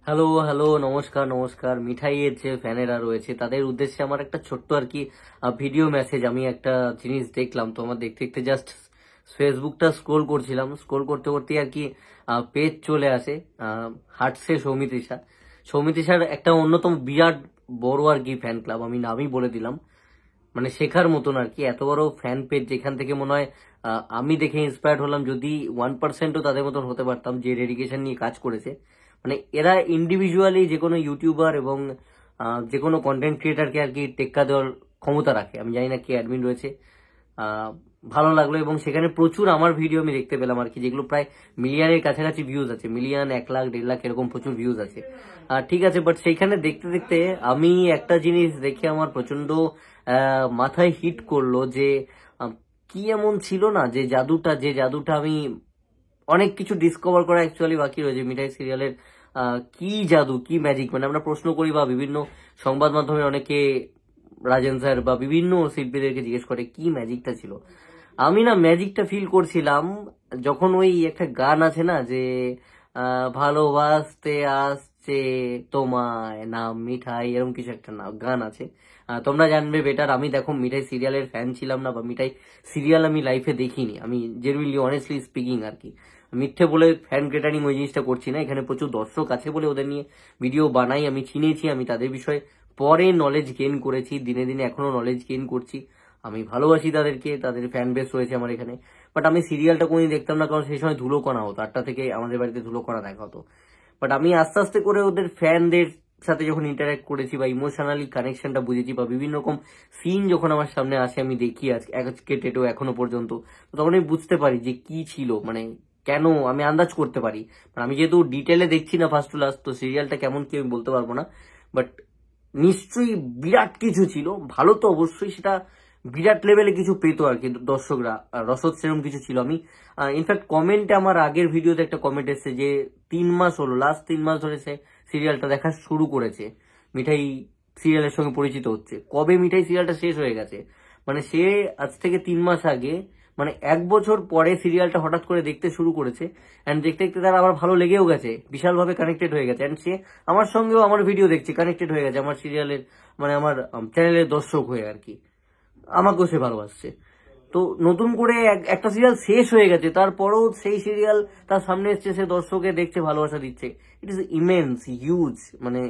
Hello hello, নমস্কার নমস্কার। মিঠাইয়ের যে ফ্যানেরা রয়েছে তাদের উদ্দেশ্যে আমার একটা ছোট্ট আর কি ভিডিও মেসেজ। আমি একটা জিনিস দেখলাম, তো আমার দেখতে দেখতে জাস্ট ফেসবুকটা স্ক্রোল করছিলাম, স্ক্রোল করতে করতে আর কি পেজ চলে আসে হার্টসে সৌমিত্রিষা। সৌমিত্রিষার একটা অন্যতম বিরাট বড় আর কি ফ্যান ক্লাব, আমি নামই বলে দিলাম। মানে শেখার মতন আর কি, এত বড় ফ্যান পেজ যেখান থেকে মনে হয় আমি দেখে ইন্সপায়ার্ড হলাম। যদি 1%ও তাদের মতন হতে পারতাম যে ডেডিকেশন নিয়ে কাজ করেছে। মানে এরা ইন্ডিভিজুয়ালি যে কোনো ইউটিউবার এবং যে কোনো কন্টেন্ট ক্রিয়েটারকে আর কি টেক্কা দেওয়ার ক্ষমতা রাখে। আমি জানি না কে অ্যাডমিন রয়েছে। আহ, ভালো লাগলো, এবং সেখানে প্রচুর আমার ভিডিও আমি দেখতে পেলাম আর কি, যেগুলো প্রায় মিলিয়নের কাছাকাছি ভিউজ আছে, মিলিয়ন 1 লাখ 1.5 লাখ এরকম প্রচুর ভিউজ আছে। ঠিক আছে, বাট সেইখানে দেখতে দেখতে আমি একটা জিনিস দেখে আমার প্রচন্ড মাথায় হিট করলো যে আহ, কি এমন ছিল না যে জাদুটা আমি অনেক কিছু ডিসকভার করা অ্যাকচুয়ালি বাকি রয়েছে মিঠাই সিরিয়ালের। কি জাদু, কি ম্যাজিক, মানে আমরা প্রশ্ন করি বা বিভিন্ন সংবাদ মাধ্যমে অনেকে রাজেন স্যার বা বিভিন্ন শিল্পীদেরকে জিজ্ঞেস করে কি ম্যাজিকটা ছিল। আমি না ম্যাজিকটা ফিল করছিলাম যখন ওই একটা গান আছে না যে ভালোবাসতে আসছে তোমায় নাম মিঠাই, এরকম কিছু একটা না গান আছে। তোমরা জানবে বেটার। আমি দেখো মিঠাই সিরিয়ালের ফ্যান ছিলাম না, বা মিঠাই সিরিয়াল আমি লাইফে দেখিনি। আমি জেনুইনলি অনেস্টলি স্পিকিং আর কি, মিথ্যে বলে ফ্যান ক্রেটারিং ওই জিনিসটা করছি না। এখানে প্রচুর দর্শক আছে বলে ওদের নিয়ে ভিডিও বানাই, আমি চিনেছি, আমি তাদের বিষয়ে পরে নলেজ গেইন করেছি, দিনে দিনে এখনো নলেজ গেইন করছি। আমি ভালোবাসি তাদেরকে, তাদের ফ্যান বেস রয়েছে আমার এখানে। বাট আমি সিরিয়ালটা কোনোদিন দেখতাম না, কারণ সেই সময় ধুলোকণা হতো, 8টা থেকে আমাদের বাড়িতে ধুলোকণা দেখা হতো। বাট আমি আস্তে আস্তে করে ওদের ফ্যানদের সাথে যখন ইন্টারঅ্যাক্ট করেছি বা ইমোশনালি কানেকশনটা বুঝেছি, বা বিভিন্ন রকম সিন যখন আমার সামনে আসে আমি দেখি আজকে টেটো এখনো পর্যন্ত, তো তখন আমি বুঝতে পারি যে কি ছিল, মানে কেন আমি আন্দাজ করতে পারি। মানে আমি যেহেতু ডিটেলে দেখছি না ফার্স্ট টু লাস্ট, তো সিরিয়ালটা কেমন কি আমি বলতে পারবো না। বাট নিশ্চয়ই বিরাট কিছু ছিল, ভালো তো অবশ্যই, সেটা বিরাট লেভেলে কিছু পেতো আর কি দর্শকরা। রসদ সেরকম কিছু ছিল। আমি ইনফ্যাক্ট কমেন্টে আমার আগের ভিডিওতে একটা কমেন্ট এসেছে যে 3 মাস হলো, লাস্ট 3 মাস ধরে সে সিরিয়ালটা দেখা শুরু করেছে, মিঠাই সিরিয়ালের সঙ্গে পরিচিত হচ্ছে। কবে মিঠাই সিরিয়ালটা শেষ হয়ে গেছে, মানে সে আজ থেকে 3 মাস আগে, মানে 1 বছর পরে সিরিয়ালটা হঠাৎ করে দেখতে শুরু করেছে। অ্যান্ড দেখতে দেখতে তার আবার ভালো লেগেও গেছে, বিশালভাবে কানেক্টেড হয়ে গেছে। অ্যান্ড সে আমার সঙ্গেও আমার ভিডিও দেখছে, কানেক্টেড হয়ে গেছে আমার সিরিয়ালের, মানে আমার চ্যানেলের দর্শক হয়ে আর কি। আমাকেও সে ভালোবাসছে। তো নতুন করে একটা সিরিয়াল শেষ হয়ে গেছে, তারপরেও সেই সিরিয়াল তার সামনে এসছে, সে দর্শকে দেখছে, ভালোবাসা দিচ্ছে। ইট ইজ ইমেন্স, হিউজ, মানে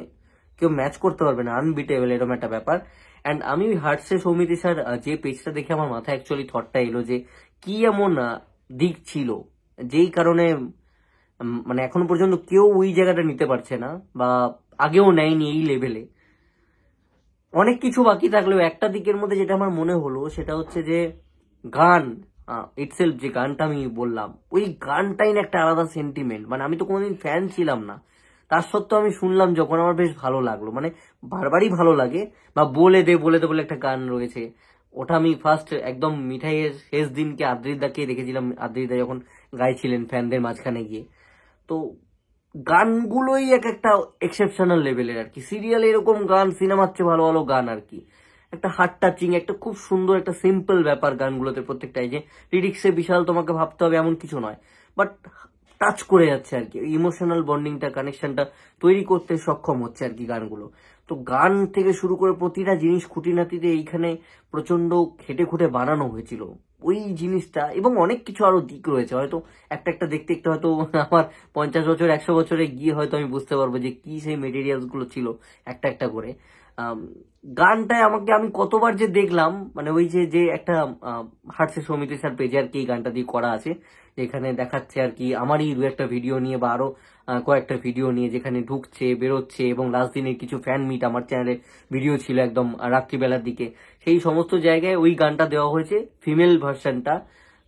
কেউ ম্যাচ করতে পারবে না, আনবিটেবল এরকম একটা ব্যাপার। অ্যান্ড আমি হার্টসে সৌমিত্রিষার যে পেজটা দেখে আমার মাথায় অ্যাকচুয়ালি থটটা এলো যে কি এমন দিক ছিল যেই কারণে মানে এখনো পর্যন্ত কেউ ওই জায়গাটা নিতে পারছে না, বা আগেও নেয়নি এই লেভেলে। অনেক কিছু বাকি থাকলেও একটা দিকের মধ্যে যেটা আমার মনে হলো সেটা হচ্ছে যে গান ইটসেলফ, যে গানটা আমি বললাম, ওই গানটাই না একটা আলাদা সেন্টিমেন্ট। মানে আমি তো কোনোদিন ফ্যান ছিলাম না, তার সত্ত্বেও আমি শুনলাম যখন আমার বেশ ভালো লাগলো, মানে বারবারই ভালো লাগে। বা বলে দে বলে একটা গান রয়েছে, ওটা আমি ফার্স্ট একদম মিঠাইয়ের শেষ দিনকে আদ্রিদাকে দেখেছিলাম, আদ্রিদা যখন গাইছিলেন ফ্যানদের মাঝখানে গিয়ে। তো গানগুলোই এক একটা এক্সেপশনাল লেভেলের আর কি। সিরিয়াল এরকম গান, সিনেমার চেয়ে ভালো ভালো গান আর কি। একটা হার্ট টাচিং, একটা খুব সুন্দর, একটা সিম্পল ব্যাপার গানগুলোতে প্রত্যেকটাই, যে লিরিক্সে বিশাল তোমাকে ভাবতে হবে এমন কিছু নয়, বাট টাচ করে যাচ্ছে আর কি, ইমোশনাল বন্ডিংটা, কানেকশনটা তৈরি করতে সক্ষম হচ্ছে আর কি গানগুলো। তো গান থেকে শুরু করে প্রতিটা জিনিস খুঁটিনাটিতে এইখানে প্রচন্ড খেটে খুঁটে বানানো হয়েছিল ওই জিনিসটা। এবং অনেক কিছু আরো দিক রয়েছে, হয়তো একটা একটা দেখতে দেখতে হয়তো আমার 50 বছর 100 বছরে গিয়ে হয়তো আমি বুঝতে পারবো যে কি সেই মেটেরিয়ালস গুলো ছিল একটা একটা করে। আম, গানটায় আমাকে, আমি কতবার যে দেখলাম, মানে ওই যে যে একটা হার্টসের সমিতি স্যার পেজে আর কি এই গানটা দিয়ে করা আছে, যেখানে দেখাচ্ছে আর কি আমারই দু একটা ভিডিও নিয়ে বা আরো কয়েকটা ভিডিও নিয়ে, যেখানে ঢুকছে বেরোচ্ছে, এবং লাস্ট দিনের কিছু ফ্যান মিট আমার চ্যানেলে ভিডিও ছিল একদম রাত্রিবেলার দিকে, সেই সমস্ত জায়গায় ওই গানটা দেওয়া হয়েছে, ফিমেল ভার্সনটা।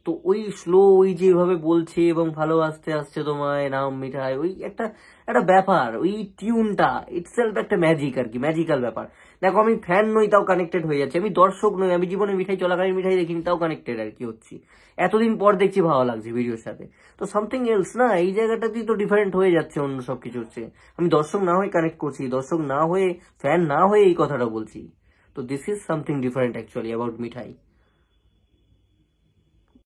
তো ওই স্লো, ওই যেভাবে বলছে এবং ভালোবাসতে আসছে তোমায় নাম মিঠাই, ওই একটা একটা ব্যাপার, ওই টিউনটা ইটসেলফ একটা ম্যাজিক আর কি, ম্যাজিক্যাল ব্যাপার। দেখো আমি ফ্যান নই তাও কানেক্টেড হয়ে যাচ্ছে, আমি দর্শক নই, আমি জীবনে মিঠাই চলাকালীন মিঠাই দেখিনি তাও কানেক্টেড আর কি হচ্ছি, এতদিন পর দেখছি ভালো লাগছে ভিডিওর সাথে। তো সামথিং এলস না, এই জায়গাটাতেই তো ডিফারেন্ট হয়ে যাচ্ছে অন্য সব কিছু হচ্ছে। আমি দর্শক না হয়ে কানেক্ট করছি, দর্শক না হয়ে, ফ্যান না হয়ে এই কথাটা বলছি। তো this is something different actually about Mithai.